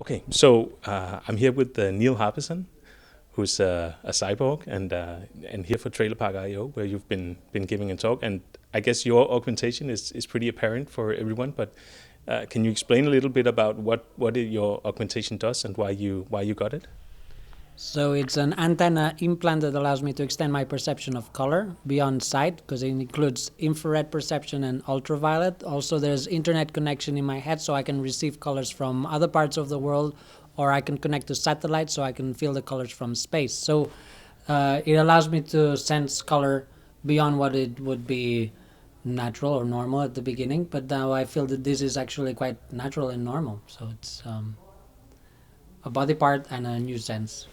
Okay, so I'm here with Neil Harbisson, who's a cyborg and here for Trailerpark IO, where you've been giving a talk. And I guess your augmentation is pretty apparent for everyone. But can you explain a little bit about your augmentation does and why you got it? So it's an antenna implant that allows me to extend my perception of color beyond sight, because it includes infrared perception and ultraviolet. Also, there's internet connection in my head, so I can receive colors from other parts of the world, or I can connect to satellites, so I can feel the colors from space. So it allows me to sense color beyond what it would be natural or normal at the beginning. But now I feel that this is actually quite natural and normal. So it's a body part and a new sense.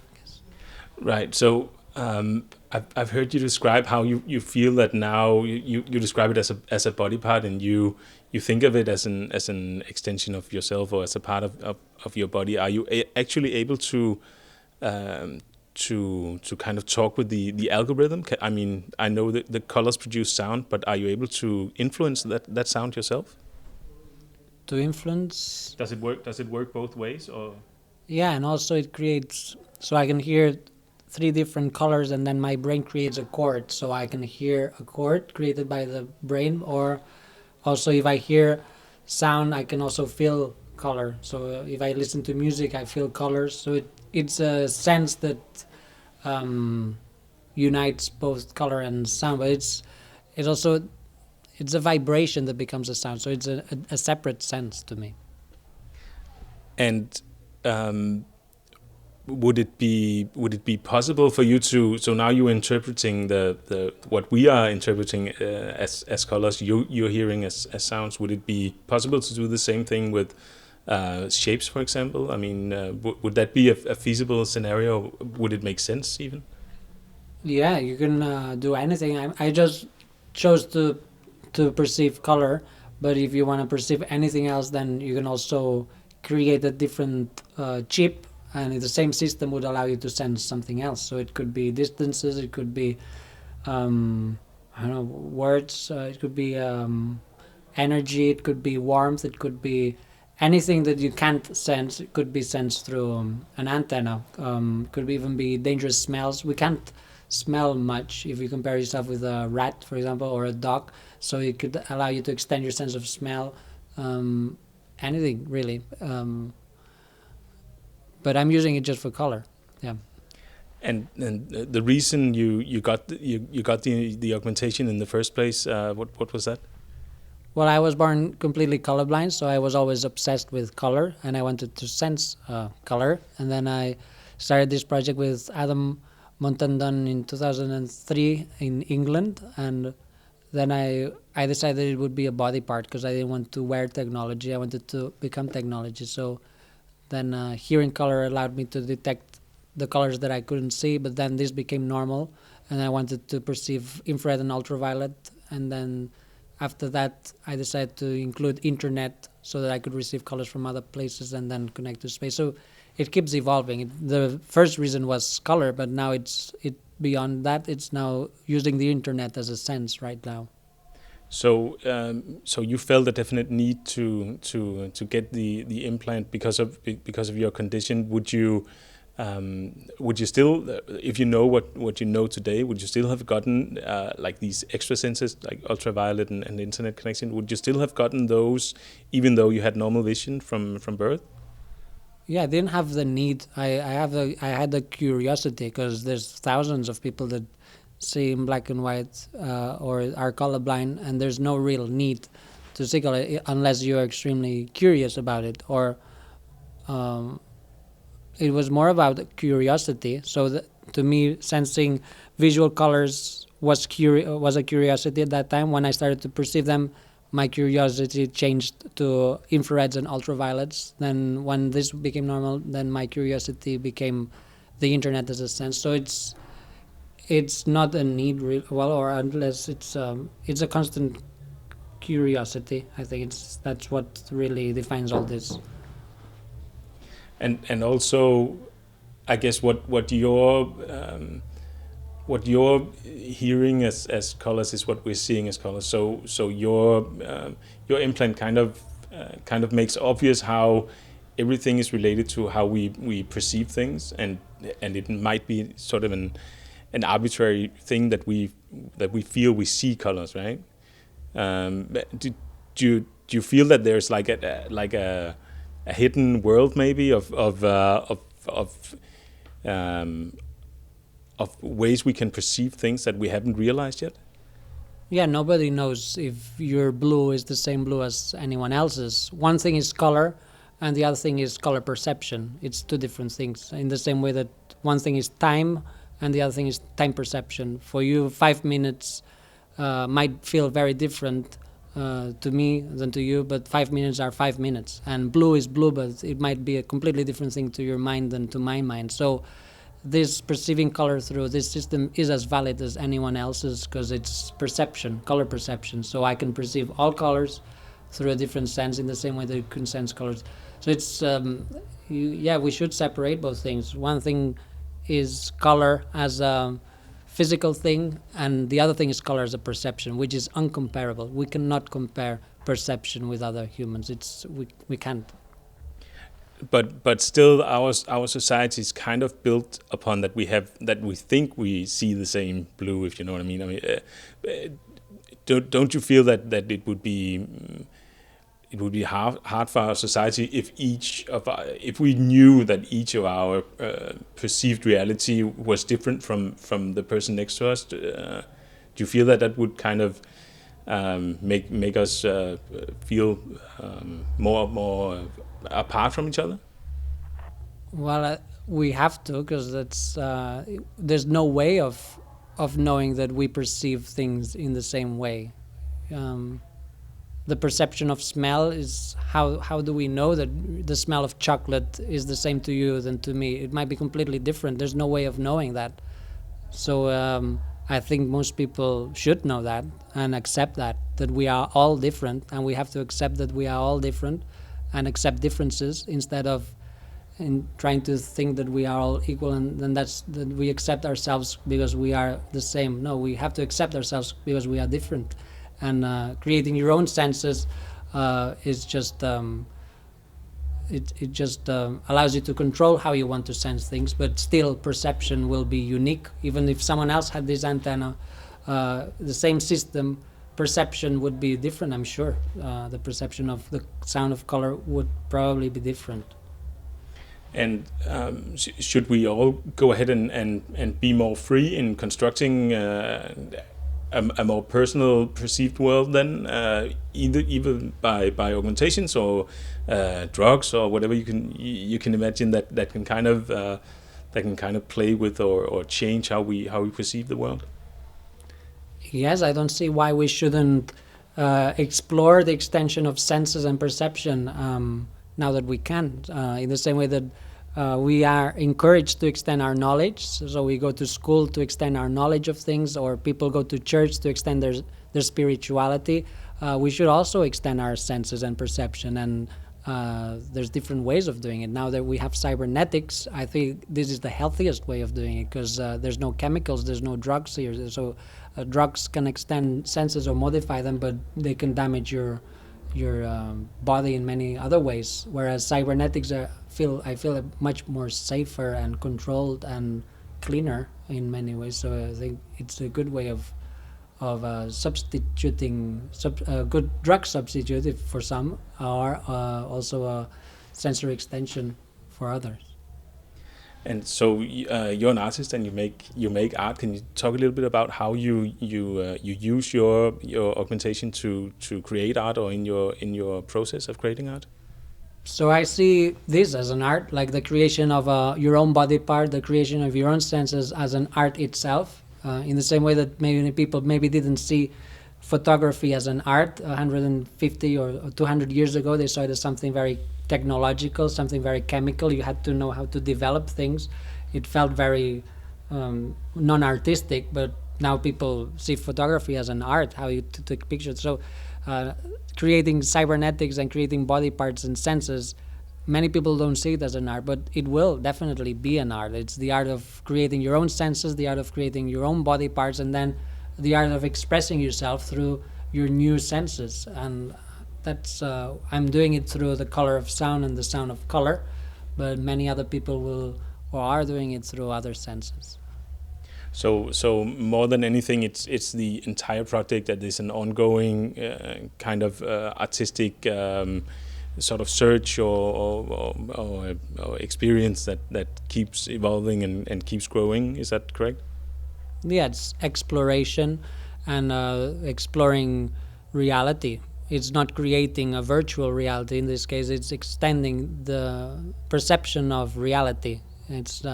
Right. So I've heard you describe how you feel that now you describe it as a body part, and you think of it as an extension of yourself or as a part of your body. Are you actually able um, to kind of talk with the algorithm? I mean, I know that the colors produce sound, but are you able to influence that sound yourself? To influence. Does it work both ways, or? Yeah, and also it creates, so I can hear three different colors, and then my brain creates a chord, so I can hear a chord created by the brain. Or also, if I hear sound, I can also feel color. So if I listen to music, I feel colors. So it's a sense that um, unites both color and sound, but it's also it's a vibration that becomes a sound. So it's a separate sense to me. And um, would it be possible for you to, so now you're interpreting the what we are interpreting as colors, you're hearing as sounds. Would it be possible to do the same thing with shapes, for example? I mean, would that be a feasible scenario? Would it make sense even? Yeah, you can do anything. I just chose to perceive color, but if you want to perceive anything else, then you can also create a different chip, and the same system would allow you to sense something else. So it could be distances, it could be I don't know, words, it could be energy, it could be warmth, it could be anything that you can't sense. It could be sensed through an antenna. Could even be dangerous smells. We can't smell much if you compare yourself with a rat, for example, or a dog. So it could allow you to extend your sense of smell. Anything really. But I'm using it just for color. Yeah. And the reason you got the augmentation in the first place, what was that? Well, I was born completely colorblind, so I was always obsessed with color, and I wanted to sense color. And then I started this project with Adam Montandon in 2003 in England, and then I decided it would be a body part, because I didn't want to wear technology. I wanted to become technology. So then hearing color allowed me to detect the colors that I couldn't see, but then this became normal, and I wanted to perceive infrared and ultraviolet. And then after that, I decided to include internet so that I could receive colors from other places and then connect to space. So it keeps evolving. The first reason was color, but now it's beyond that. It's now using the internet as a sense right now. So you felt a definite need to get the implant because of your condition. Would you still, if you know what you know today, would you still have gotten like these extra senses like ultraviolet and internet connection? Would you still have gotten those even though you had normal vision from birth? Yeah, I didn't have the need. I had the curiosity, because there's thousands of people that see in black and white or are colorblind, and there's no real need to see color unless you're extremely curious about it. Or um, it was more about curiosity. So to me, sensing visual colors was a curiosity at that time. When I started to perceive them, my curiosity changed to infrareds and ultraviolets. Then when this became normal, then my curiosity became the internet as a sense. So it's not a need, well, or unless it's a constant curiosity. I think that's what really defines all this. And also, I guess what you're hearing as colors is what we're seeing as colors. So your implant kind of makes obvious how everything is related to how we perceive things, and it might be sort of an arbitrary thing that we feel we see colors, right? Do, do you feel that there's like a hidden world maybe um, of ways we can perceive things that we haven't realized yet? Yeah, nobody knows if your blue is the same blue as anyone else's. One thing is color, and the other thing is color perception. It's two different things. In the same way that one thing is time, and the other thing is time perception. For you, 5 minutes might feel very different to me than to you, but 5 minutes are 5 minutes. And blue is blue, but it might be a completely different thing to your mind than to my mind. So this perceiving color through this system is as valid as anyone else's because it's perception, color perception. So I can perceive all colors through a different sense in the same way that you can sense colors. So it's, we should separate both things. One thing is color as a physical thing, and the other thing is color as a perception, which is uncomparable. We cannot compare perception with other humans. We can't. But still, our society is kind of built upon that we think we see the same blue, if you know what I mean. I mean, don't you feel that it would be hard for our society if we knew that each of our perceived reality was different from the person next to us? Do you feel that would kind of make us feel more apart from each other? Well, we have to, because there's no way of knowing that we perceive things in the same way. The perception of smell is how do we know that the smell of chocolate is the same to you than to me? It might be completely different. There's no way of knowing that. So I think most people should know that and accept that we are all different, and we have to accept that we are all different and accept differences instead of trying to think that we are all equal, and then that we accept ourselves because we are the same. No, we have to accept ourselves because we are different. And creating your own senses is just it just allows you to control how you want to sense things, but still perception will be unique. Even if someone else had this antenna, the same system, perception would be different, I'm sure. The perception of the sound of color would probably be different. And should we all go ahead and be more free in constructing a more personal perceived world then, either by augmentations or drugs or whatever you can imagine that can kind of play with or change how we perceive the world? Yes, I don't see why we shouldn't explore the extension of senses and perception now that we can. In the same way that we are encouraged to extend our knowledge, so we go to school to extend our knowledge of things, or people go to church to extend their spirituality. We should also extend our senses and perception, and there's different ways of doing it. Now that we have cybernetics, I think this is the healthiest way of doing it, because there's no chemicals, there's no drugs here. So drugs can extend senses or modify them, but they can damage your body in many other ways. Whereas cybernetics I feel much more safer and controlled and cleaner in many ways. So I think it's a good way of substituting a good drug substitute for some, or also a sensory extension for others. And so you're an artist and you make art. Can you talk a little bit about how you use your augmentation to create art, or in your process of creating art? So I see this as an art, like the creation of your own body part, the creation of your own senses as an art itself. In the same way that many people maybe didn't see photography as an art 150 or 200 years ago. They saw it as something very technological, something very chemical. You had to know how to develop things. It felt very non-artistic, but now people see photography as an art, how you take pictures. So creating cybernetics and creating body parts and senses, many people don't see it as an art, but it will definitely be an art. It's the art of creating your own senses, the art of creating your own body parts, and then the art of expressing yourself through your new senses. And that's I'm doing it through the color of sound and the sound of color, but many other people will or are doing it through other senses. So more than anything, it's the entire project that is an ongoing kind of artistic sort of search or experience that keeps evolving and keeps growing. Is that correct? Yeah, it's exploration and exploring reality. It's not creating a virtual reality. In this case, it's extending the perception of reality. It's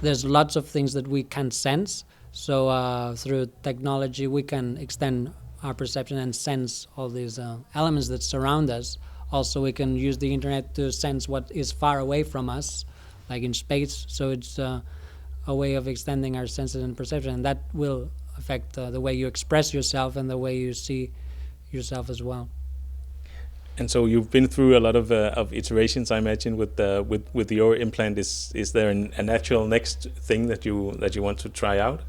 there's lots of things that we can sense. So through technology, we can extend our perception and sense all these elements that surround us. Also, we can use the internet to sense what is far away from us, like in space. So it's a way of extending our senses and perception, and that will affect the way you express yourself and the way you see yourself as well. And so you've been through a lot of iterations, I imagine, with your implant. Is there an actual next thing that you want to try out?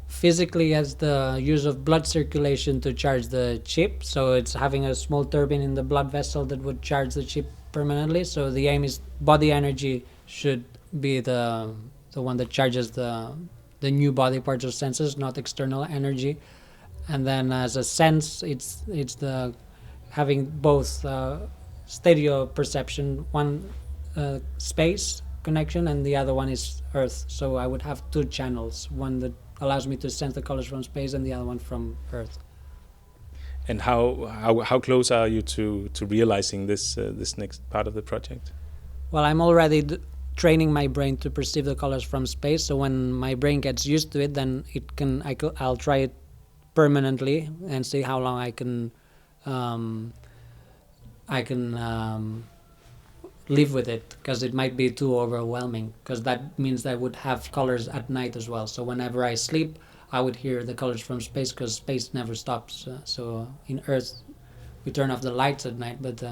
Physically, as the use of blood circulation to charge the chip, so it's having a small turbine in the blood vessel that would charge the chip permanently. So the aim is body energy should be the one that charges the new body parts or senses, not external energy. And then as a sense, it's the having both stereo perception, one space connection and the other one is earth. So I would have two channels, one that allows me to sense the colors from space and the other one from earth. And how close are you to realizing this next part of the project? Well, I'm already training my brain to perceive the colors from space. So when my brain gets used to it, then I'll try it permanently and see how long I can live with it, because it might be too overwhelming, because that means I would have colors at night as well. So whenever I sleep, I would hear the colors from space, because space never stops. So in Earth, we turn off the lights at night, but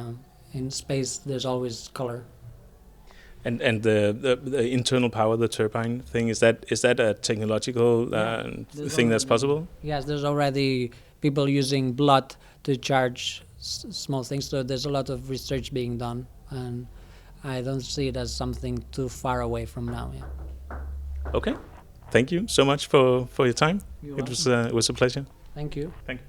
in space, there's always color. And the internal power, the turbine thing, is that a technological thing that's possible? Yes, there's already people using blood to charge small things. So there's a lot of research being done, and I don't see it as something too far away from now. Yeah. Okay, thank you so much for your time. You're It was a pleasure. Thank you. Thank you.